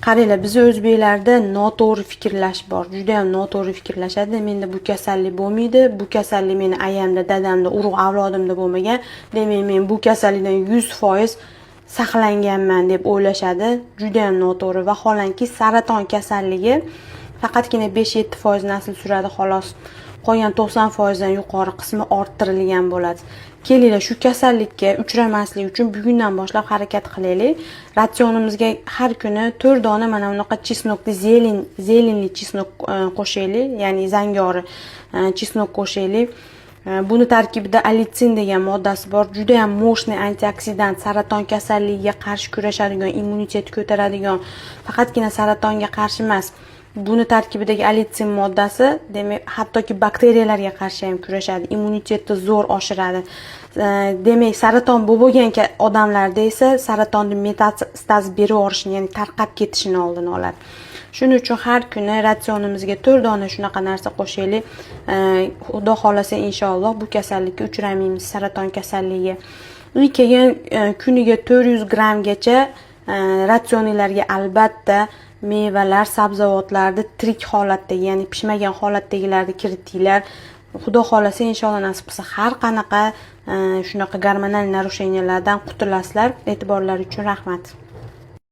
Qaranglar, biz o'zbeklarda noto'g'ri fikrlash bor. Juda ham noto'g'ri fikrlashadi. Menda bu kasallik bo'lmaydi. Bu kasallik meni ayamda, dadamda, urug' avlodimda bo'lmagan. Demak, men bu kasallikdan 100% saqlanganman deb o'ylashadi. Juda ham noto'g'ri. Vaholanki saraton kasalligi faqatgina 5-7% nasl suradi xolos. Qolgan 90% dan yuqori qismi orttirilgan bo'ladi. Kelinglar, shu kasallikka uchramaslik uchun bugundan boshlab harakat qilaylik. Ratsionimizga har kuni 4 dona mana bunaqa chesnokli zelinli chesnok qo'shaylik, ya'ni zangori chesnok qo'shaylik. Buni tarkibida alitsin degan moddasi bor. Juda ham mo'shni antioksidant, saraton kasalligiga qarshi kurashadigan, immunitet ko'taradigan, faqatgina saratonga qarshi emas. Buni tarkibidagi alitsin moddasi, demak, hattoki bakteriyalarga qarshi ham kurashadi, immunitetni zo'r oshiradi. Demak, saraton bo'lgan odamlarda esa saratonni metastaz beraverishini, ya'ni tarqab ketishini oldini oladi. Shuning uchun har kuni ratsionimizga 4 dona shunaqa narsa qo'shaylik. Xudo xolasa inshaalloh bu kasallikka uchramaymiz, saraton kasalligiga. Keyin kuniga 400 grammgacha ratsioninglarga albatta mevalar, sabzavotlarni tirik holatdagi, ya'ni pishmagan holatdagilarni kiritinglar. Xudo xolasa inshaalloh nasib qilsa har qanaqa shunaqa gormonal narusheniyalardan qutulasizlar. E'tiborlar uchun rahmat.